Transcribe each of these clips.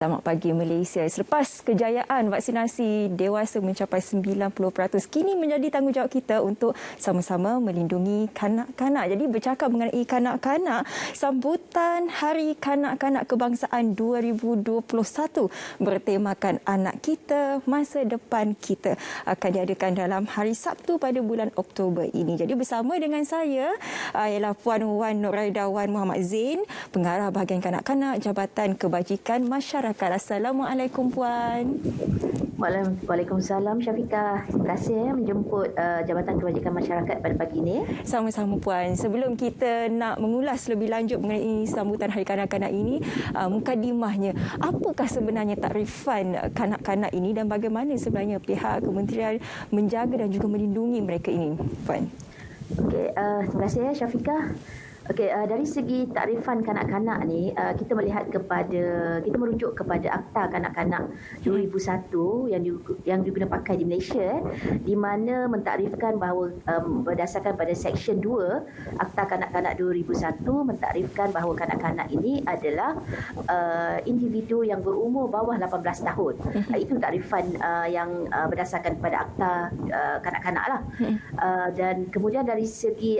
Selamat pagi Malaysia. Selepas kejayaan vaksinasi dewasa mencapai 90%, kini menjadi tanggungjawab kita untuk sama-sama melindungi kanak-kanak. Jadi bercakap mengenai kanak-kanak, sambutan Hari Kanak-kanak Kebangsaan 2021 bertemakan anak kita, masa depan kita akan diadakan dalam hari Sabtu pada bulan Oktober ini. Jadi bersama dengan saya ialah Puan Wan Nuraida Wan Muhammad Zain, Pengarah Bahagian Kanak-kanak Jabatan Kebajikan Masyarakat. Assalamualaikum Puan. Waalaikumsalam Syafiqah. Terima kasih menjemput Jabatan Kebajikan Masyarakat pada pagi ini. Sama-sama Puan. Sebelum kita nak mengulas lebih lanjut mengenai sambutan Hari Kanak-kanak ini, mukadimahnya, apakah sebenarnya takrifan kanak-kanak ini dan bagaimana sebenarnya pihak kementerian menjaga dan juga melindungi mereka ini, Puan? Okey, terima kasih Syafiqah. Okey, dari segi takrifan kanak-kanak ni, kita merujuk kepada Akta Kanak-kanak 2001 yang diguna pakai di Malaysia, di mana mentakrifkan bahawa berdasarkan pada Seksyen 2 Akta Kanak-kanak 2001 mentakrifkan bahawa kanak-kanak ini adalah individu yang berumur bawah 18 tahun. Itu takrifan yang berdasarkan pada Akta Kanak-kanak lah. Dan kemudian dari segi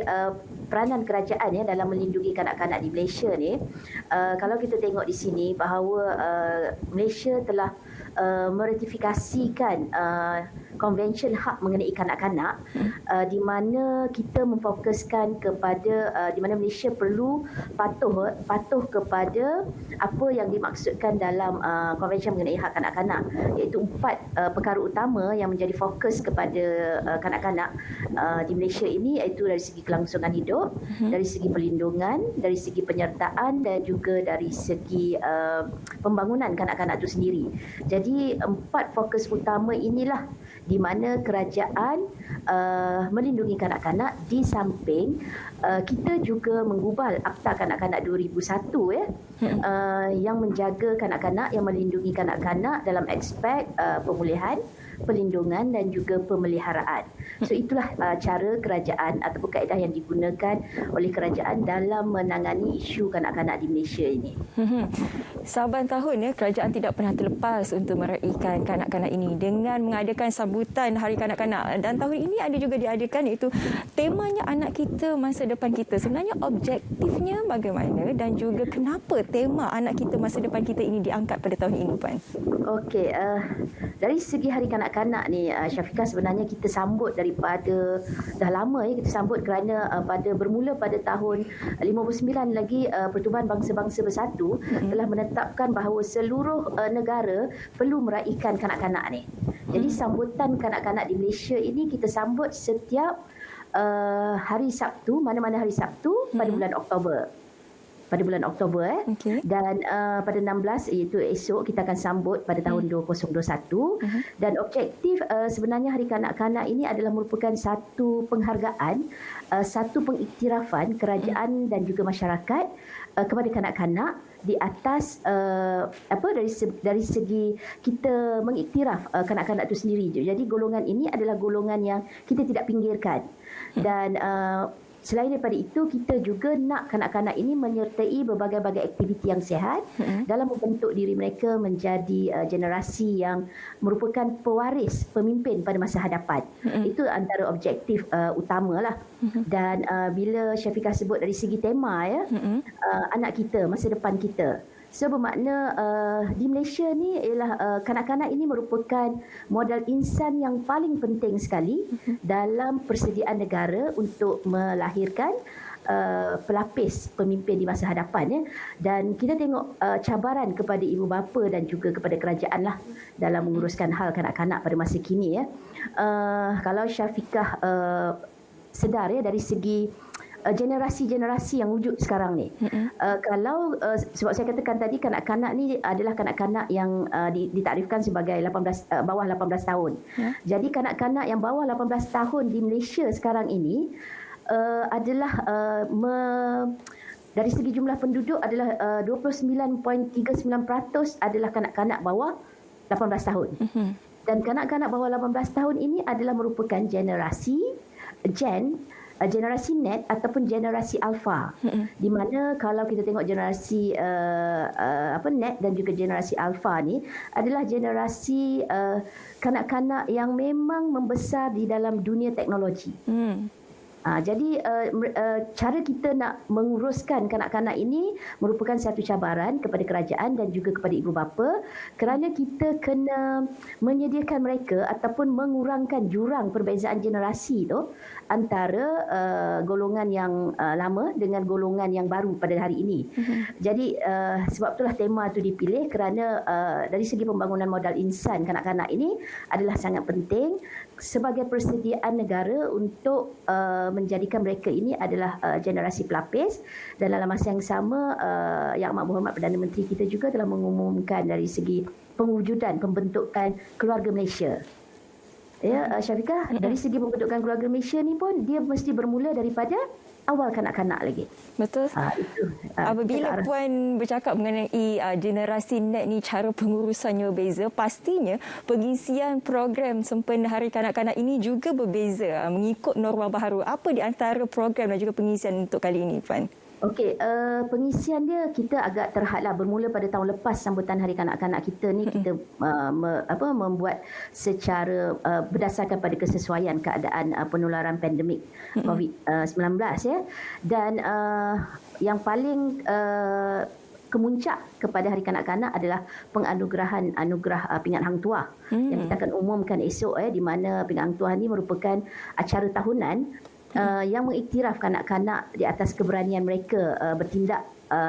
peranan kerajaan dalam melindungi kanak-kanak di Malaysia ni, kalau kita tengok di sini bahawa Malaysia telah meratifikasikan Konvensyen Hak mengenai kanak-kanak, di mana kita memfokuskan kepada di mana Malaysia perlu patuh kepada apa yang dimaksudkan dalam Konvensyen mengenai hak kanak-kanak, iaitu 4 perkara utama yang menjadi fokus kepada kanak-kanak di Malaysia ini, iaitu dari segi kelangsungan hidup, dari segi perlindungan, dari segi penyertaan dan juga dari segi pembangunan kanak-kanak itu sendiri. Jadi 4 fokus utama inilah di mana kerajaan melindungi kanak-kanak, di samping kita juga menggubal Akta Kanak-kanak 2001 yang menjaga kanak-kanak, yang melindungi kanak-kanak dalam aspek pemulihan, perlindungan dan juga pemeliharaan. So itulah cara kerajaan ataupun kaedah yang digunakan oleh kerajaan dalam menangani isu kanak-kanak di Malaysia ini. Saban tahun kerajaan tidak pernah terlepas untuk meraihkan kanak-kanak ini dengan mengadakan sambutan Hari Kanak-kanak, dan tahun ini ada juga diadakan, iaitu temanya anak kita, masa depan kita. Sebenarnya objektifnya bagaimana dan juga kenapa tema anak kita, masa depan kita ini diangkat pada tahun ini, Puan? Okey, dari segi Hari Kanak-kanak ni, Syafiqah, sebenarnya kita sambut daripada dah lama kita sambut kerana bermula pada tahun 59 lagi Pertubuhan Bangsa-Bangsa Bersatu telah menetapkan bahawa seluruh negara perlu meraihkan kanak-kanak ni. Jadi sambutan kanak-kanak di Malaysia ini kita sambut setiap hari Sabtu, mana-mana hari Sabtu pada bulan Oktober. Okay. Dan pada 16 iaitu esok kita akan sambut pada tahun 2021. Dan objektif sebenarnya Hari Kanak-kanak ini adalah merupakan satu penghargaan, satu pengiktirafan kerajaan dan juga masyarakat kepada kanak-kanak di atas dari segi kita mengiktiraf kanak-kanak itu sendiri. Jadi golongan ini adalah golongan yang kita tidak pinggirkan. Dan selain daripada itu, kita juga nak kanak-kanak ini menyertai berbagai-bagai aktiviti yang sihat dalam membentuk diri mereka menjadi generasi yang merupakan pewaris pemimpin pada masa hadapan. Itu antara objektif utamalah. Dan bila Syafiqah sebut dari segi tema anak kita, masa depan kita, so bermakna di Malaysia ni ialah kanak-kanak ini merupakan modal insan yang paling penting sekali dalam persediaan negara untuk melahirkan pelapis pemimpin di masa hadapan. Dan kita tengok cabaran kepada ibu bapa dan juga kepada kerajaan lah dalam menguruskan hal kanak-kanak pada masa kini. Kalau Syafiqah sedar dari segi generasi-generasi yang wujud sekarang ni. Kalau sebab saya katakan tadi, kanak-kanak ni adalah kanak-kanak yang ditakrifkan sebagai bawah 18 tahun. Jadi kanak-kanak yang bawah 18 tahun di Malaysia sekarang ini adalah dari segi jumlah penduduk adalah 29.39% adalah kanak-kanak bawah 18 tahun. Dan kanak-kanak bawah 18 tahun ini adalah merupakan generasi generasi net ataupun generasi alfa. Di mana kalau kita tengok generasi net dan juga generasi alfa ni adalah generasi kanak-kanak yang memang membesar di dalam dunia teknologi. Jadi cara kita nak menguruskan kanak-kanak ini merupakan satu cabaran kepada kerajaan dan juga kepada ibu bapa, kerana kita kena menyediakan mereka ataupun mengurangkan jurang perbezaan generasi tu antara golongan yang lama dengan golongan yang baru pada hari ini. Jadi sebab itulah tema itu dipilih, kerana dari segi pembangunan modal insan kanak-kanak ini adalah sangat penting sebagai persediaan negara untuk menjadikan mereka ini adalah generasi pelapis. Dan dalam masa yang sama, Yang Amat Berhormat Perdana Menteri kita juga telah mengumumkan dari segi pemwujudan pembentukan keluarga Malaysia. Ya, Syafiqah, dari segi pembentukan keluarga Malaysia ni pun dia mesti bermula daripada awal kanak-kanak lagi. Betul. Apabila Puan bercakap mengenai generasi net ni, cara pengurusannya berbeza, pastinya pengisian program sempena Hari Kanak-Kanak ini juga berbeza mengikut norma baharu. Apa di antara program dan juga pengisian untuk kali ini, Puan? Okey, pengisian dia kita agak terhadlah bermula pada tahun lepas sambutan Hari Kanak-Kanak kita ni kita membuat secara berdasarkan pada kesesuaian keadaan penularan pandemik COVID-19 ya. Dan yang paling kemuncak kepada Hari Kanak-Kanak adalah penganugerahan anugerah Pingat Hang Tuah yang kita akan umumkan esok di mana Pingat Hang Tuah ni merupakan acara tahunan yang mengiktiraf kanak-kanak di atas keberanian mereka bertindak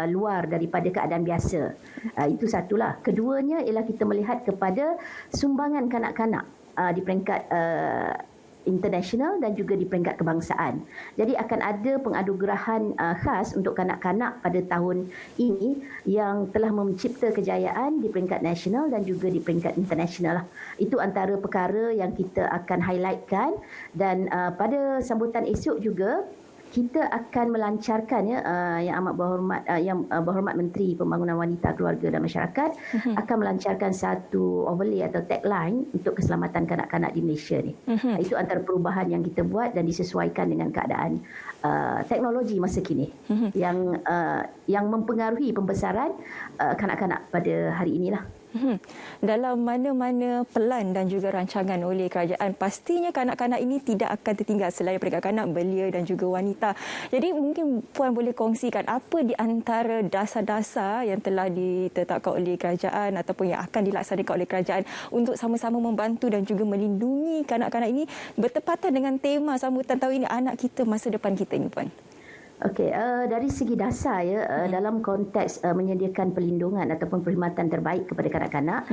luar daripada keadaan biasa. Itu satulah. Keduanya ialah kita melihat kepada sumbangan kanak-kanak di peringkat international dan juga di peringkat kebangsaan. Jadi akan ada penganugerahan khas untuk kanak-kanak pada tahun ini yang telah mencipta kejayaan di peringkat nasional dan juga di peringkat international. Itu antara perkara yang kita akan highlightkan. Dan pada sambutan esok juga kita akan melancarkan Yang Amat Berhormat Berhormat Menteri Pembangunan Wanita, Keluarga dan Masyarakat akan melancarkan satu overlay atau tagline untuk keselamatan kanak-kanak di Malaysia ni. Itu antara perubahan yang kita buat dan disesuaikan dengan keadaan teknologi masa kini yang mempengaruhi pembesaran kanak-kanak pada hari inilah. Dalam mana-mana pelan dan juga rancangan oleh kerajaan, pastinya kanak-kanak ini tidak akan tertinggal selain daripada kanak-kanak, belia dan juga wanita. Jadi mungkin Puan boleh kongsikan apa di antara dasar-dasar yang telah ditetapkan oleh kerajaan ataupun yang akan dilaksanakan oleh kerajaan untuk sama-sama membantu dan juga melindungi kanak-kanak ini bertepatan dengan tema sambutan tahun ini, anak kita, masa depan kita ini, Puan. Okey, dari segi dasar dalam konteks menyediakan perlindungan ataupun perkhidmatan terbaik kepada kanak-kanak,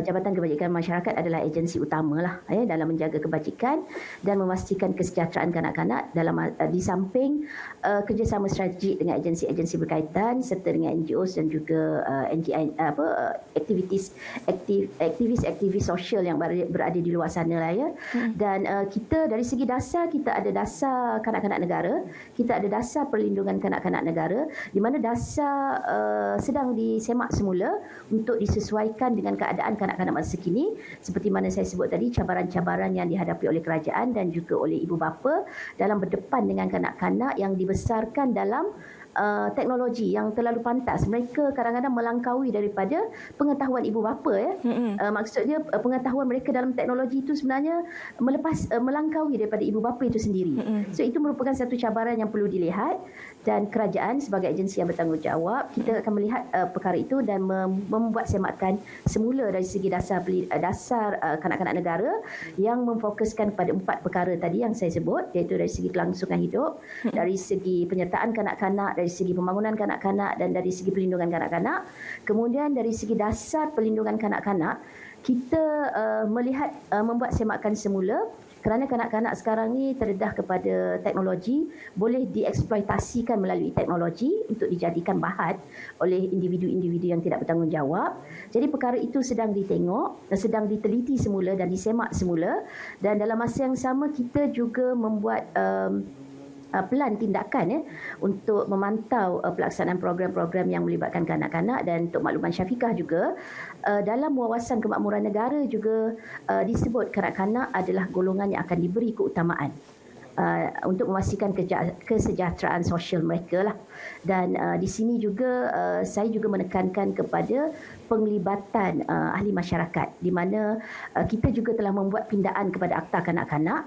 Jabatan Kebajikan Masyarakat adalah agensi utamalah dalam menjaga kebajikan dan memastikan kesejahteraan kanak-kanak dalam di samping kerjasama strategik dengan agensi-agensi berkaitan serta dengan NGOs dan juga aktivis sosial yang berada di luar sana lah ya. Dan kita dari segi dasar, kita ada dasar kanak-kanak negara, kita ada dasar perlindungan kanak-kanak negara, di mana dasar sedang disemak semula untuk disesuaikan dengan keadaan kanak-kanak masa kini, seperti mana saya sebut tadi, cabaran-cabaran yang dihadapi oleh kerajaan dan juga oleh ibu bapa dalam berdepan dengan kanak-kanak yang dibesarkan dalam teknologi yang terlalu pantas. Mereka kadang-kadang melangkaui daripada pengetahuan ibu bapa ya. Maksudnya pengetahuan mereka dalam teknologi itu sebenarnya melangkaui daripada ibu bapa itu sendiri. So itu merupakan satu cabaran yang perlu dilihat, dan kerajaan sebagai agensi yang bertanggungjawab, kita akan melihat perkara itu dan membuat semakan semula dari segi dasar kanak-kanak negara yang memfokuskan pada 4 perkara tadi yang saya sebut, iaitu dari segi kelangsungan hidup, dari segi penyertaan kanak-kanak, dari segi pembangunan kanak-kanak dan dari segi perlindungan kanak-kanak. Kemudian dari segi dasar perlindungan kanak-kanak, kita melihat membuat semakan semula kerana kanak-kanak sekarang ni terdedah kepada teknologi, boleh dieksploitasikan melalui teknologi untuk dijadikan bahan oleh individu-individu yang tidak bertanggungjawab. Jadi perkara itu sedang ditengok dan sedang diteliti semula dan disemak semula, dan dalam masa yang sama kita juga membuat pelan tindakan untuk memantau pelaksanaan program-program yang melibatkan kanak-kanak. Dan untuk makluman Syafiqah juga, dalam wawasan kemakmuran negara juga disebut kanak-kanak adalah golongan yang akan diberi keutamaan untuk memastikan kesejahteraan sosial mereka lah. Dan di sini juga saya juga menekankan kepada penglibatan ahli masyarakat, di mana kita juga telah membuat pindaan kepada Akta Kanak-kanak.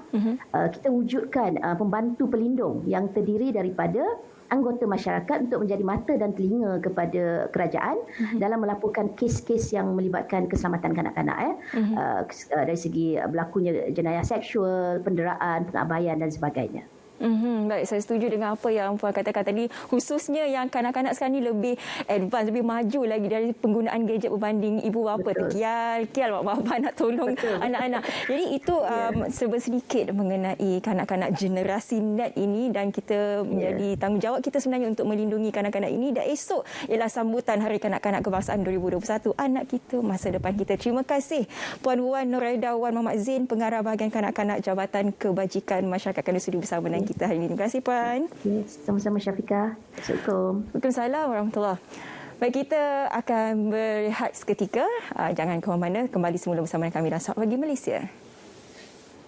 Kita wujudkan pembantu pelindung yang terdiri daripada anggota masyarakat untuk menjadi mata dan telinga kepada kerajaan dalam melaporkan kes-kes yang melibatkan keselamatan kanak-kanak, dari segi berlakunya jenayah seksual, penderaan, pengabaian dan sebagainya. Baik, saya setuju dengan apa yang Puan katakan tadi, khususnya yang kanak-kanak sekarang ni lebih advance, lebih maju lagi dari penggunaan gadget berbanding ibu bapa. Terkial mak bapak nak tolong anak-anak. Jadi itu serba sedikit mengenai kanak-kanak generasi net ini, dan kita menjadi tanggungjawab kita sebenarnya untuk melindungi kanak-kanak ini. Dan esok ialah sambutan Hari Kanak-kanak Kebangsaan 2021, anak kita, masa depan kita. Terima kasih Puan Wan Nuraida Wan Muhammad Zain, Pengarah Bahagian Kanak-kanak Jabatan Kebajikan Masyarakat, kerana sudi bersama dengan kita hari ini. Terima kasih Puan. Sama-sama Syafiqah. Assalamualaikum. Waalaikumsalam warahmatullahi. Baik, kita akan berehat seketika. Jangan ke mana-mana, kembali semula bersama dengan kami dalam Sahut Pagi Malaysia.